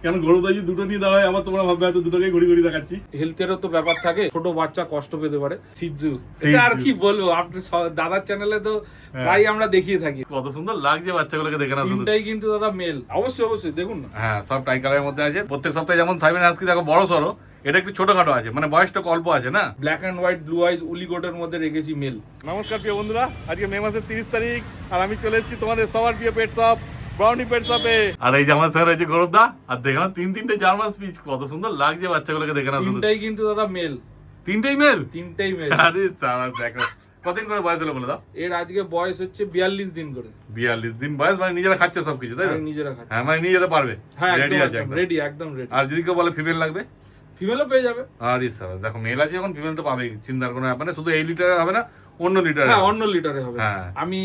কেন গরু দাজি দুটো নিয়ে দেওয়া হয়, আমার তোমরা ভাববে হয়তো দুটোকে ঘুরি ঘুরি দেখাচ্ছি। হেলথেরও তো ব্যাপার থাকে, ছোট বাচ্চা কষ্ট পেতে পারে। সিজ্জু, এটা আর কি বলবো, আপনি দাদার চ্যানেলে তো প্রায় আমরা দেখিয়ে থাকি। কত সুন্দর লাগছে বাচ্চাগুলোকে দেখে না? তিনটাই কিন্তু দাদা মেল, অবশ্যই অবশ্যই দেখুন না। হ্যাঁ, সব টাই কালারের মধ্যে আছে। প্রত্যেক সপ্তাহে যেমন সাইবেন হাস্কি দেখো বড় সরো, এটা একটু ছোটখাটো আছে, মানে বয়সটা অল্প আছে না। Black and white blue eyes উলিগোটের মধ্যে রেখেছি মেল। নমস্কার প্রিয় বন্ধুরা, আজকে মে মাসের 30 তারিখ আর আমি চলে এসেছি তোমাদের সবার প্রিয় পেট শপ ব্রাউনি পেট শপে। আর এই যে আমার স্যার হয়েছে গরুদা, আর দেখে না তিনটে জার্মান স্পিচ, কত সুন্দর লাগছে বাচ্চাগুলোকে দেখে না? তিনটাই কিন্তু দাদা মেল। তিনটেই মেল? তিনটাই মেল। আরে সারা দেখো কতদিন করে বয়স হলো বলে দাও। এর আজকে বয়স হচ্ছে 42 দিন করে। 42 দিন বয়স, মানে নিজেরা খাচ্ছে সবকিছু, তাই তো? নিজেরা খাচ্ছে। হ্যাঁ, মানে নিয়ে যেতে পারবে। হ্যাঁ, রেডি আছে একদম। রেডি, একদম রেডি। আর যদি কেউ বলে ফিমেল লাগবে, ফিমেলও পেয়ে যাবে। আরে সারা দেখো মেল আছে এখন, ফিমেল তো পাবেই, চিন্তার কোনো ব্যাপার নেই। শুধু এই লিটারে হবে না, অন্য লিটারে। হ্যাঁ, অন্য লিটারে হবে। হ্যাঁ। আমি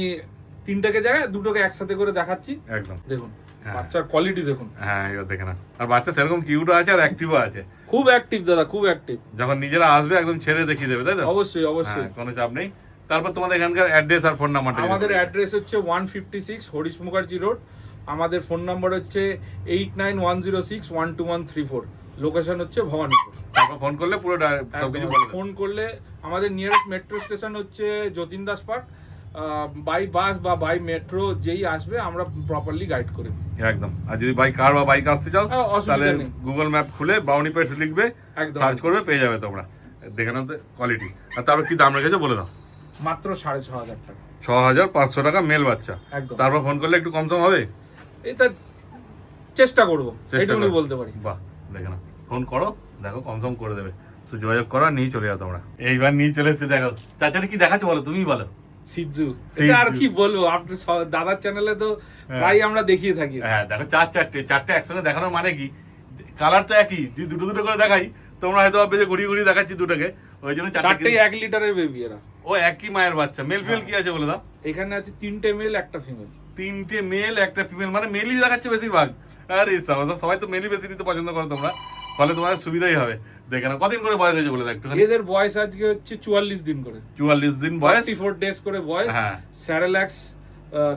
তিনটাকে জায়গায় দুটোকে একসাথে করে দেখাচ্ছি। একদম দেখুন হ্যাঁ। বাচ্চার কোয়ালিটি দেখুন। হ্যাঁ, এবার দেখে না। আর বাচ্চা সেরকম কিউটও আছে আর অ্যাক্টিভও আছে। খুব অ্যাক্টিভ দাদা, খুব অ্যাক্টিভ। যখন নিজেরা আসবে একদম ছেড়ে দেখিয়ে দেবে, তাই তো? অবশ্যই অবশ্যই। হ্যাঁ, কোনো চাপ নেই। তারপর তোমাদের এখানকার অ্যাড্রেস আর ফোন নাম্বারটা। আমাদের অ্যাড্রেস হচ্ছে 156 হরিশ মুখার্জি রোড। আমাদের ফোন নাম্বার হচ্ছে 8910612134। লোকেশন হচ্ছে ভবানীপুর। তারপর ফোন করলে পুরো সবকিছু বলে দেবে। ফোন করলে আমাদের নিয়ারেস্ট মেট্রো স্টেশন হচ্ছে Jatin Das park. By bus বা বাই মেট্রো যেই আসবে আমরা প্রপারলি গাইড করে দিই। একদম। আর যদি বাই কার বা বাইক আসতে চাও তাহলে গুগল ম্যাপ খুলে ব্রাউনি পেটস লিখবে, সার্চ করবে, পেয়ে যাবে তোমরা। দেখে নাও তো কোয়ালিটি। আর তারপর কি দাম রেখেছো বলে দাও। মাত্র 6,500 টাকা। 6,500 টাকা মেল বাচ্চা। একদম। তারপর ফোন করলে একটু কম সম হবে? এটা চেষ্টা করবো, এইটুকুই বলতে পারি। বাহ, দেখে নাও, ফোন করো, দেখো কম সম করে দেবে। তো যোগাযোগ করো, নিয়ে চলে যাও তোমরা। এইবার নিয়ে চলে এসেছে, দেখো চাচাটা কি দেখাচ্ছ বলো, তুমি বলো। সিজ্জু, এটা আর কি বলবো, আপনি দাদার চ্যানেলে তো প্রায় আমরা দেখিয়ে থাকি। হ্যাঁ দেখো, চারটে একসঙ্গে দেখানোর মানে কি, কালার তো একই, যদি দুটো দুটো করে দেখাই তোমরা হয়তো ভাববে যে ঘুরিয়ে ঘুরিয়ে দেখাচ্ছি দুটোকে, ওই জন্য চারটেই 1 লিটারের বেবি এরা। ও একই মায়ের বাচ্চা। মেল ফিমেল কি আছে বলে দাও। এখানে আছে 3টে মেল একটা ফিমেল। 3টে মেল একটা ফিমেল, মানে মেলই দেখাচ্ছে বেশিরভাগ। আরে সবাই তো মেলই বেশি নিতে পছন্দ করো তোমরা, ফলে তোমাদের সুবিধাই হবে। দেখে না কতদিন করে বয়স হয়েছে বলে দাও একটু। এদের বয়স আজকে হচ্ছে 44 দিন করে। 44 দিন বয়স, 44 ডেজ করে বয়স। হ্যাঁ। স্যারেল্যাক্স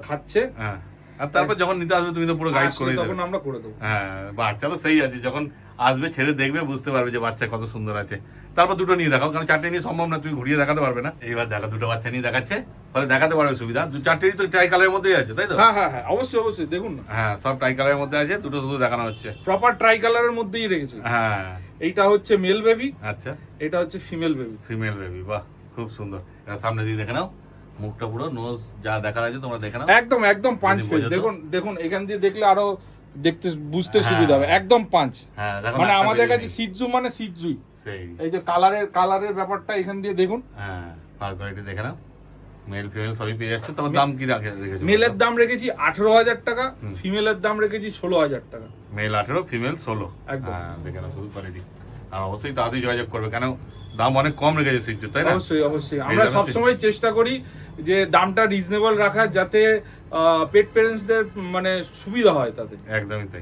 খাচ্ছে। হ্যাঁ। আর তারপর যখন নিতে আসবে তুমি তো পুরো গাইড করে দেবে। তখন আমরা করে দেবো। হ্যাঁ, বাচ্চা তো সেই আছে, যখন আসবে ছেড়ে দেখবে বুঝতে পারবে যে বাচ্চা কত সুন্দর আছে। তারপর দুটো নিয়ে দেখাও, কারণ চারটে নিয়ে সম্ভব না, তুমি ঘুরিয়ে দেখাতে পারবে না। এইবার দেখো দুটো বাচ্চা নিয়ে দেখাচ্ছে, ফলে দেখাতে পারবে সুবিধা। চারটেরই তো ট্রাই কালারের মধ্যেই আছে, তাই তো? হ্যাঁ হ্যাঁ হ্যাঁ, অবশ্যই অবশ্যই দেখুন না। হ্যাঁ, সব ট্রাই কালারের মধ্যে আছে, দুটো শুধু দেখানো হচ্ছে। প্রপার ট্রাই কালারের মধ্যেই রেখেছি। হ্যাঁ। এইটা হচ্ছে মেল বেবি, আচ্ছা, এটা হচ্ছে ফিমেল বেবি। ফিমেল বেবি, বাহ খুব সুন্দর। এবার সামনে দিয়ে দেখে নাও, মুখটা পুরো নোজ যা দেখার আছে তোমরা দেখে নাও। একদম একদম পাঁচ ফেস। দেখুন দেখুন, এখান দিয়ে দেখলে আরো দেখতে বুঝতে হ্যাঁ। সুবিধা হবে। একদম পাঁচ। হ্যাঁ দেখো, মানে আমাদের কাছে সিজ্জু মানে সিজ্জুই। সেই এই যে কালারের ব্যাপারটা এখান দিয়ে দেখুন। হ্যাঁ, ফার কোয়ালিটি দেখে নাও, মেল ফিমেল সবই পেয়ে যাচ্ছে। তোমার দাম কি রেখেছো? মেলের দাম রেখেছি 18,000 টাকা, ফিমেলের দাম রেখেছি 16,000 টাকা। Male 18, female 16। একদম। হ্যাঁ, দেখে নাও শুধু কোয়ালিটি। আর অবশ্যই তাড়াতাড়ি যোগাযোগ করবে, কেন দাম অনেক কম রেখেছে সিজ্জু, তাই না? অবশ্যই অবশ্যই, আমরা সবসময় চেষ্টা করি যে দামটা রিজনেবল রাখার, যাতে পেট প্যারেন্টসদের মানে সুবিধা হয় তাতে। একদমই তাই।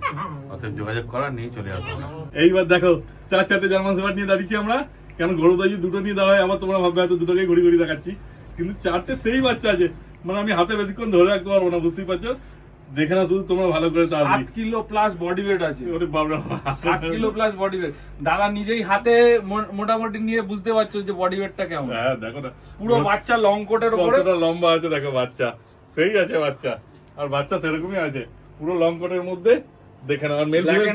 অতএব যোগাযোগ করা, নিয়ে চলে আসবে। এইবার দেখো চারটে জার্মান শেফার্ড নিয়ে দাঁড়িয়েছি আমরা। কেন গরু দাজি দুটো নিয়ে দেওয়া হয়, আমার তোমরা ভাববে হয়তো দুটোকে ঘুরি ঘুরি দেখাচ্ছি, কিন্তু চারটে সেই বাচ্চা আছে, মানে আমি হাতে বেশিক্ষণ ধরে রাখতে পারবো না, বুঝতেই পারছো। দেখে না শুধু তোমরা ভালো করে। 7 কিলো প্লাস বডি ওয়েট আছে। ওরে বাবা, 7 কিলো প্লাস বডি ওয়েট। দাদা নিজেই হাতে মোটামুটি নিয়ে বুঝতে পারছো যে বডি ওয়েটটা কেমন। হ্যাঁ দেখো না, পুরো বাচ্চা লং কোটের উপরে। কতটা লম্বা আছে দেখো বাচ্চা, সেই আছে বাচ্চা। আর বাচ্চা সেরকমই আছে, পুরো লং কোটের মধ্যে। দেখে না, আর মেল ফিমেল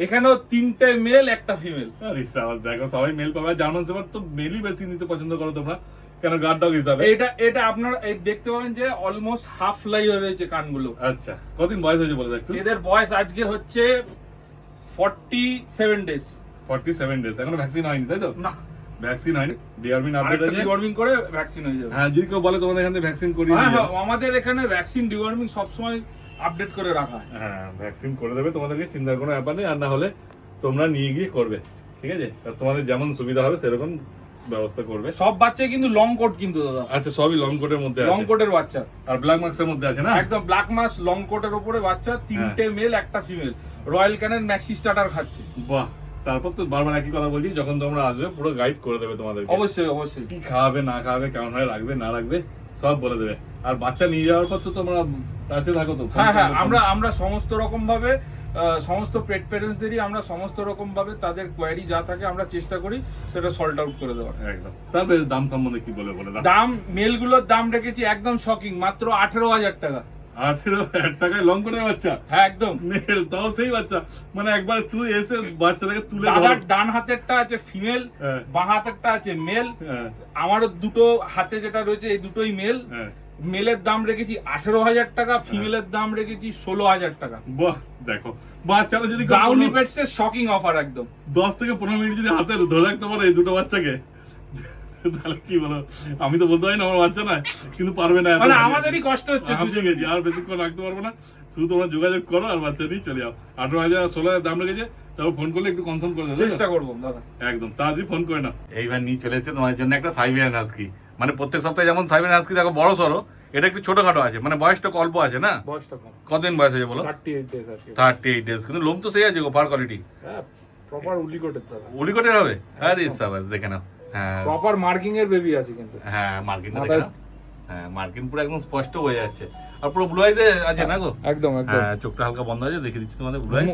এখানেও 3টে মেল একটা ফিমেল। আরে সাবাস, দেখো সবাই মেল পাবে। জার্মান শেফার্ড তো মেলই বেশি নিতে পছন্দ করো তোমরা, কেন গার্ড ডগ হিসাবে। এটা আপনারা দেখতে পাবেন যে অলমোস্ট হাফ লাই হয়ে রয়েছে কানগুলো। আচ্ছা, কতদিন বয়স হয়েছে বলে একটু। এদের বয়স আজকে হচ্ছে 47 ডেজ। 47 ডেজ, এখনো ভ্যাকসিন হয়নি, তাই তো? না, ভ্যাকসিন হয়নি। ডিওয়ার্মিং আপডেট আছে, ডিওয়ার্মিং করে ভ্যাকসিন হয়ে যাবে। হ্যাঁ, যদি কেউ বলে তোমাদের এখান থেকে ভ্যাকসিন করিয়ে হ্যাঁ নিয়ে হ্যাঁ, যাও। আমাদের এখানে ভ্যাকসিন ডিওয়ার্মিং সবসময় আপডেট করে রাখা হয়। হ্যাঁ, ভ্যাকসিন করে দেবে তোমাদেরকে, চিন্তার কোনো ব্যাপার নেই। আর না হলে তোমরা নিয়ে গিয়ে করবে, ঠিক আছে? আর তোমাদের যেমন সুবিধা হবে সেরকম ব্যবস্থা করবে। সব বাচ্চা কিন্তু লং কোট কিন্তু দাদা। আচ্ছা, সবই লং কোটের মধ্যে আছে। লং কোটের বাচ্চা আর ব্ল্যাক মার্কসের মধ্যে আছে না? একদম ব্ল্যাক মাস লং কোটের উপরে বাচ্চা, 3টে মেল একটা female. Royal Canon maxi starter খাচ্ছে। বাহ, তারপর তো বারবার একই কথা বলছি, যখন তোমরা আসবে পুরো গাইড করে দেবে তোমাদের। অবশ্যই অবশ্যই, কি খাওয়াবে না খাওয়াবে, কেমন হয় রাখবে না রাখবে সব বলে দেবে। আর বাচ্চা নিয়ে যাওয়ার পর তো তোমরা কাছে থাকো তো। হ্যাঁ হ্যাঁ, আমরা সমস্ত রকম ভাবে সমস্ত পেট প্যারেন্টসদেরই আমরা সমস্ত রকম ভাবে তাদের কোয়ারি যা থাকে আমরা চেষ্টা করি সেটা সল্ট আউট করে দেওয়ার। একদম। তারপরে দাম সম্বন্ধে কি বলে দাও। দাম মেলগুলোর দাম রেখেছি একদম শকিং, মাত্র 18,000 টাকা। 18,000 টাকায় লং কোটের বাচ্চা? হ্যাঁ একদম মেল, তাও সেই বাচ্চা, মানে একবার শুধু এসে বাচ্চাটাকে তুলে দাদার ডান হাতেরটা আছে ফিমেল, হ্যাঁ। বাঁ হাতেরটা আছে মেল, হ্যাঁ, আমারও দুটো হাতে যেটা রয়েছে এই দুটোই মেল। হ্যাঁ। মেলের দাম রেখেছি 18,000 টাকা, ফিমেলের দাম রেখেছি 16,000 টাকা। বাহ, দেখো বাচ্চাটা যদি ব্রাউনি পেটসের শকিং অফার একদম। 10 থেকে 15 মিনিট যদি হাতে ধরে রাখতে পারো এই দুটো বাচ্চাকে, তাহলে কি বলো, আমি তো বলতে পারি না আমার বাচ্চা না, কিন্তু পারবে না, মানে আমাদেরই কষ্ট হচ্ছে দুজন গেছি, আর বেশিক্ষণ রাখতে পারবো না, শুধু তোমরা যোগাযোগ করো আর বাচ্চা নিয়ে চলে যাও। 18,000 16,000 দাম রেখেছে, তারপর ফোন করলে একটু কনফার্ম করে দেবো, চেষ্টা করবো দাদা একদম তাড়াতাড়ি ফোন করে না। এইবার নিয়ে চলে এসেছে তোমার জন্য একটা সাইবেরিয়ান হাস্কি, মানে প্রত্যেক সপ্তাহে যেমন সাইবেরিয়ান হাস্কি দেখো বড় সড়ো, এটা একটু ছোটখাটো আছে, মানে বয়সটা অল্প আছে না? বয়সটা কম, কতদিন বয়স হয়েছে বলো? 38 ডেজ আছে। 38 ডেজ, কিন্তু লোম তো সেই আছে গো, ফার কোয়ালিটি হ্যাঁ প্রপার উলিকটের দাদা। উলিকটের হবে? আরে সাবাস, দেখে নাও। হ্যাঁ, প্রপার মার্কিং এর বেবি আছে কিন্তু। হ্যাঁ মার্কিনটা দেখে নাও। হ্যাঁ, মার্কিন পুরো একদম স্পষ্ট হয়ে যাচ্ছে, আর পুরো ব্লু আইজে আছে না গো? একদম একদম। হ্যাঁ, চোখটা হালকা বন্ধ আছে, দেখে দিচ্ছি তোমাদের ব্লু আইজ।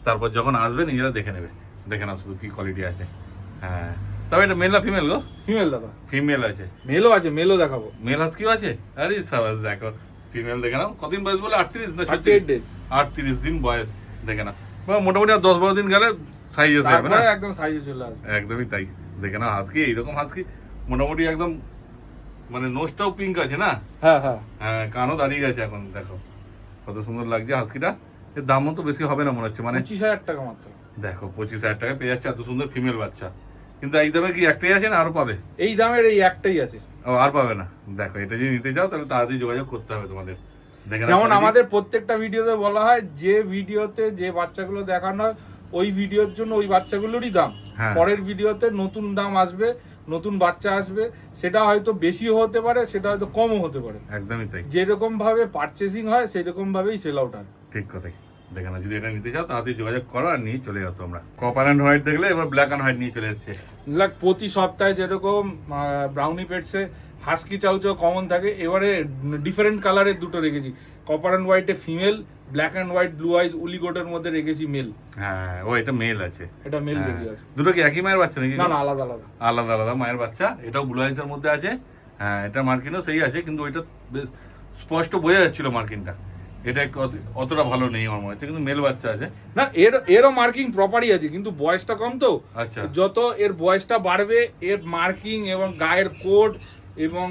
তারপর যখন আসবে নিজেরা দেখে নেবে, দেখে নাও শুধু কি কোয়ালিটি আছে। হ্যাঁ, তবে এটা মেল না ফিমেল গো? ফিমেল দাদা। ফিমেল আছে, মেলও আছে, মেলও দেখাবো। মেল হাস্কিও আছে? আরে সাবাস, দেখো ফিমেল দেখে নাও। কতদিন বয়স বলে? 38 না 38 ডেজ। 38 দিন বয়স, দেখে নাও। মোটামুটি আর 10-12 দিন গেলে সাইজ হয়ে যাবে না? একদম সাইজে চলে আসবে। একদমই তাই, দেখে নাও হাস্কি, এইরকম হাস্কি মোটামুটি একদম, মানে নোজটাও পিঙ্ক আছে না? হ্যাঁ হ্যাঁ হ্যাঁ, কানও দাঁড়িয়ে গেছে এখন, দেখো কত সুন্দর লাগছে হাস্কিটা। এর দামও তো বেশি হবে না মনে হচ্ছে, মানে 25,000 টাকা মাত্র। দেখো 25,000 টাকায় পেয়ে যাচ্ছে এত সুন্দর ফিমেল বাচ্চা। কিন্তু এই দামে কি একটাই আছে না আরো পাবে? এই দামের এই একটাই আছে। ও, আর পাবে না? দেখো এটা যদি নিতে চাও তাহলে তাড়াতাড়ি যোগাযোগ করতে হবে তোমাদের। দেখে নাও যেমন quality। আমাদের প্রত্যেকটা ভিডিওতে বলা হয় যে ভিডিওতে যে বাচ্চাগুলো দেখানো হয় ওই ভিডিওর জন্য ওই বাচ্চাগুলোরই দাম, হ্যাঁ। পরের ভিডিওতে নতুন দাম আসবে, নতুন বাচ্চা আসবে, সেটা হয়তো বেশিও হতে পারে, সেটা হয়তো কমও হতে পারে। একদমই তাই, যেরকম ভাবে পারচেসিং হয় সেই রকম ভাবেই সেল আউট হয়। ঠিক কথাই। দেখে নাও, যদি এটা নিতে চাও তাড়াতাড়ি যোগাযোগ করো আর নিয়ে চলে যাও তোমরা। কপার অ্যান্ড হোয়াইট দেখলে এবার ব্ল্যাক অ্যান্ড হোয়াইট নিয়ে চলে এসেছে। প্রতি সপ্তাহে যেরকম ব্রাউনি পেটসে হাস্কি চাউচাও কমন থাকে, এবারে ডিফারেন্ট কালারের দুটো রেখেছি। কপার অ্যান্ড হোয়াইটে female, black and white blue eyes উলিগোটের মধ্যে রেখেছি মেল। হ্যাঁ, ও এটা মেল আছে, এটা মেল হ্যাঁ। বেবি আছে। দুটো কি একই মায়ের বাচ্চা নাকি? না না, আলাদা আলাদা। আলাদা আলাদা মায়ের বাচ্চা। এটাও ব্লু আইসের মধ্যে আছে। হ্যাঁ, এটা মার্কিনও সেই আছে, কিন্তু ওইটা বেশ স্পষ্ট বোঝা যাচ্ছিল মার্কিনটা, এটা একটু অতটা ভালো নেই আমার মনে হচ্ছে, কিন্তু মেল বাচ্চা আছে। না, এরও মার্কিং প্রপারই আছে, কিন্তু বয়সটা কম তো। আচ্ছা, যত এর বয়সটা বাড়বে এর মার্কিং এবং গায়ের কোট এবং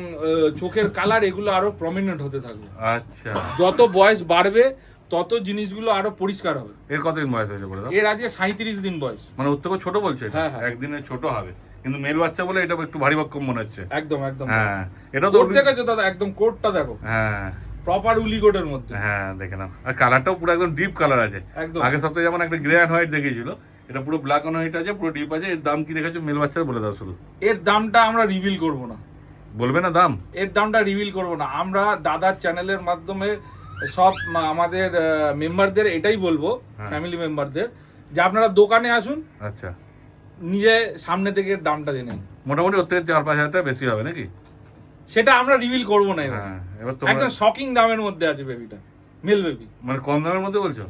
চোখের কালার এগুলো আরো প্রমিনেন্ট হতে থাকবে। আচ্ছা, যত বয়স বাড়বে তত জিনিসগুলো আরো পরিষ্কার হবে। এর কতদিন বয়স হয়েছে বলে দাও? এর আজকে 37 দিন বয়স। মানে ওর থেকেও ছোট বলছে? হ্যাঁ, হ্যাঁ। একদিনে ছোট হবে, কিন্তু মেল বাচ্চা বলে এটা একটু ভারী ভক্ষম মনে হচ্ছে। একদম একদম। হ্যাঁ, এটা তো কোট দেখেছো দাদা? একদম কোটটা দেখো, হ্যাঁ প্রপার উলিগোটের মধ্যে। হ্যাঁ, দেখে নাও। আর কালারটাও পুরো একদম ডিপ কালার আছে। একদম। আগের সপ্তাহে যেমন একটা গ্রে অ্যান্ড হোয়াইট দেখিয়েছিল, এটা পুরো ব্ল্যাক অ্যান্ড হোয়াইট আছে, পুরো ডিপ আছে। এর দাম কি রেখেছো মেল বাচ্চার বলে দাও শুধু। এর দামটা আমরা রিভিল করব না। বলবে না দাম? এর দামটা রিভিল করব না। আমরা দাদার চ্যানেলের মাধ্যমে সব আমাদের মেম্বারদের এটাই বলবো, হ্যাঁ। ফ্যামিলি মেম্বারদের, যে আপনারা দোকানে আসুন, আচ্ছা, নিজে সামনে থেকে এর দামটা জেনে নিন। মোটামুটি ওর থেকে 4-5 হাজার টাকা বেশি হবে নাকি? সেটা আমরা রিভিল করব না এবার। হ্যাঁ, এবার তোমরা একটা শকিং দামের মধ্যে আছে বেবিটা, মেল বেবি। মানে কম দামের মধ্যে বলছো?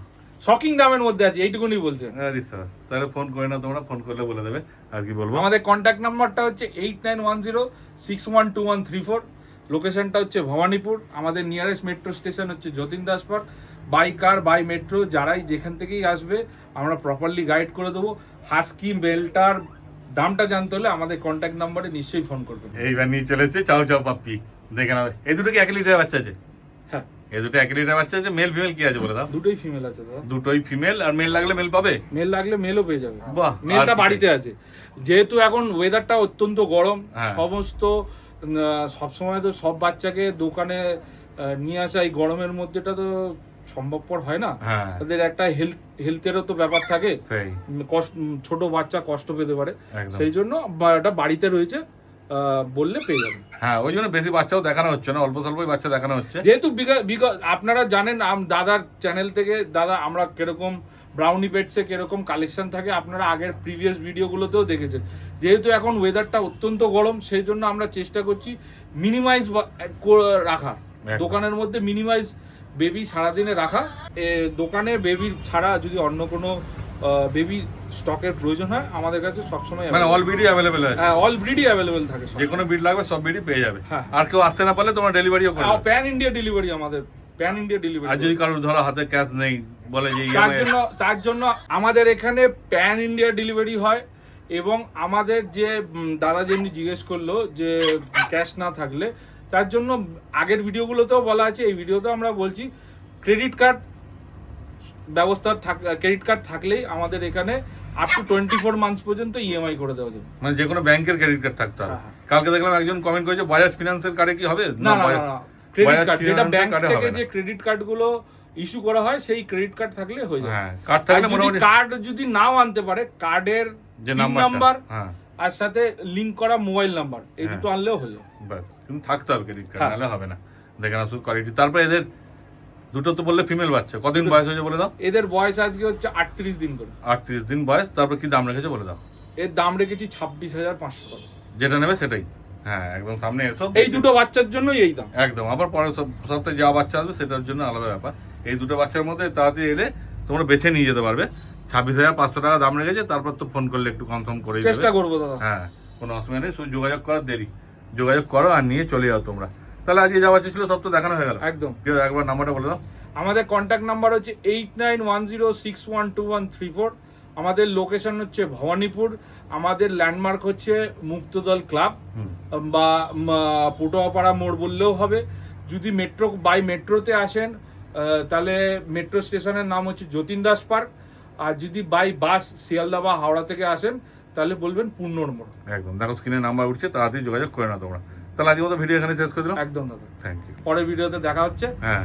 শকিং দামের মধ্যে আছে, এইটুকুনি বলছে। আরে সাস, তাহলে ফোন করে না তোমরা, ফোন করলে বলে দেবে। আর কি বলবো? আমাদের কন্ট্যাক্ট নাম্বারটা হচ্ছে 8910612134। লোকেশনটা হচ্ছে ভবানীপুর। আমাদের নিয়ারেস্ট মেট্রো স্টেশন হচ্ছে Jatin Das park. By car by metro যারাই যেখান থেকেই আসবে আমরা প্রপারলি গাইড করে দেবো। হাস্কি মেলটার দামটা জানতে হলে আমাদের কন্ট্যাক্ট নাম্বারে নিশ্চয়ই ফোন করবেন। এইবার নিয়ে চলে এসেছে চাও চাও পাপ্পি, দেখে নাও। এই দুটো কি 1 লিটার বাচ্চা আছে? হ্যাঁ, এই দুটো 1 লিটার বাচ্চা আছে। মেল ফিমেল কি আছে বলে দাও? দুটোই ফিমেল আছে দাদা। দুটোই ফিমেল। আর মেল লাগলে মেল পাবে? মেল লাগলে মেলও পেয়ে যাবে। বাহ, মেলটা আর কি বাড়িতে আছে। যেহেতু এখন ওয়েদারটা অত্যন্ত গরম, হ্যাঁ। সমস্ত সবসময় তো সব বাচ্চাকে দোকানে নিয়ে আসা এই গরমের মধ্যেটা তো সম্ভবপর হয় না। হ্যাঁ, তাদের একটা হেলথেরও তো ব্যাপার থাকে, সেই ছোট বাচ্চা কষ্ট পেতে পারে, একদম। সেই জন্য এটা বাড়িতে রয়েছে, বললে পেয়ে যাবেন। হ্যাঁ, ওই জন্য বেশি বাচ্চাও দেখানো হচ্ছে না, অল্প স্বল্পই বাচ্চা দেখানো হচ্ছে। যেহেতু আপনারা জানেন দাদার চ্যানেল থেকে দাদা আমরা কিরকম ব্রাউনি পেটসে কিরকম কালেকশন থাকে আপনারা আগের প্রিভিয়াস ভিডিওগুলোতেও দেখেছেন। যেহেতু এখন ওয়েদারটা অত্যন্ত গরম, সেই জন্য আমরা চেষ্টা করছি মিনিমাইজ রাখা, একদম। দোকানের মধ্যে মিনিমাইজ বেবি সারাদিনে রাখা। দোকানে বেবি ছাড়া যদি অন্য কোনো বেবি স্টকের প্রয়োজন হয় আমাদের কাছে সবসময় মানে অল ব্রিডই অ্যাভেলেবেল আছে। হ্যাঁ, অল ব্রিডই অ্যাভেলেবেল থাকে। যে কোনো ব্রিড লাগবে সব ব্রিডই পেয়ে যাবে। হ্যাঁ। আর কেউ আসতে না পারলে তোমরা ডেলিভারিও করে দাও। প্যান ইন্ডিয়া ডেলিভারি, আমাদের প্যান ইন্ডিয়া ডেলিভারি। আর যদি কারোর ধরো হাতে ক্যাশ নেই বলে যে তার জন্য আমাদের এখানে প্যান ইন্ডিয়া ডেলিভারি হয়। এবং আমাদের যে দাদা যেমনি জিজ্ঞেস করলো যে ক্যাশ না থাকলে, তার জন্য আগের ভিডিওগুলোতেও বলা আছে, এই ভিডিওতেও আমরা বলছি, ক্রেডিট কার্ড ব্যবস্থা ক্রেডিট কার্ড থাকলেই আমাদের এখানে আপ টু 24 মান্থস পর্যন্ত ইএমআই করে দেওয়া যাবে। মানে যে কোনো ব্যাংকের ক্রেডিট কার্ড থাকতে হবে। হ্যাঁ। কালকে দেখলাম একজন কমেন্ট করেছে বাজাজ ফিনান্সের কার্ডে কি হবে? না, ক্রেডিট কার্ড যেটা ব্যাংক কার্ডে থেকে হবে যে ক্রেডিট কার্ড গুলো ইস্যু করা হয় সেই ক্রেডিট কার্ড থাকলে হয়ে যাবে। হ্যাঁ, কার্ড থাকলে মোটামুটি কার্ড যদি নাও আনতে পারে, কার্ডের যে নাম্বার হ্যাঁ আর সাথে লিংক করা মোবাইল নাম্বার, এই দুটো আনলেও হয়ে যাবে। বাস, কিন্তু থাকতে হবে ক্রেডিট কার্ড, হ্যাঁ। নাহলে হবে না। দেখে না শুধু কোয়ালিটি। তারপর এদের দুটো তো বললে ফিমেল বাচ্চা, কতদিন বয়স হয়েছে বলে দাও? এদের বয়স আজকে হচ্ছে 38 দিন করে। 38 দিন বয়স। তারপর কি দাম রেখেছে বলে দাও? এর দাম রেখেছি 26,500 টাকা। যেটা নেবে সেটাই। হ্যাঁ, একদম সামনে এসো। এই দুটো বাচ্চার জন্যই এই দাম। একদম। আবার পরের সপ্তাহে যা বাচ্চা আসবে সেটার জন্য আলাদা ব্যাপার। এই দুটো বাচ্চার মধ্যে তাড়াতাড়ি এলে তোমরা বেছে নিয়ে যেতে পারবে। 26,500 টাকা দাম রেখেছে। তারপর তো ফোন করলে একটু কনফার্ম করে চেষ্টা করবো দাদা। হ্যাঁ, কোনো অসুবিধা নেই। শুধু যোগাযোগ করার দেরি, যোগাযোগ করো আর নিয়ে চলে যাও তোমরা। তাহলে আজকে যা বাচ্চা ছিল সব তো দেখানো হয়ে গেল। একদম। একবার নাম্বারটা বলে দাও। আমাদের কন্ট্যাক্ট নাম্বার হচ্ছে 8910612134। আমাদের লোকেশন হচ্ছে ভবানীপুর। আমাদের ল্যান্ডমার্ক হচ্ছে মুক্তদল ক্লাব বা পটুয়াপাড়া মোড় বললেও হবে। যদি মেট্রো বাই মেট্রোতে আসেন তাহলে মেট্রো স্টেশনের নাম হচ্ছে যতীন দাস পার্ক। আর যদি বাই বাস শিয়ালদা বা হাওড়া থেকে আসেন তাহলে বলবেন পূর্ণর মোড়। একদম, দেখো স্ক্রিনে নাম্বার উঠছে, তাড়াতাড়ি যোগাযোগ করে নাও তোমরা। তাহলে আজকে মতো ভিডিও এখানে শেষ করে দিলাম। একদম দাদা, থ্যাংক ইউ। পরের ভিডিওতে দেখা হচ্ছে। হ্যাঁ।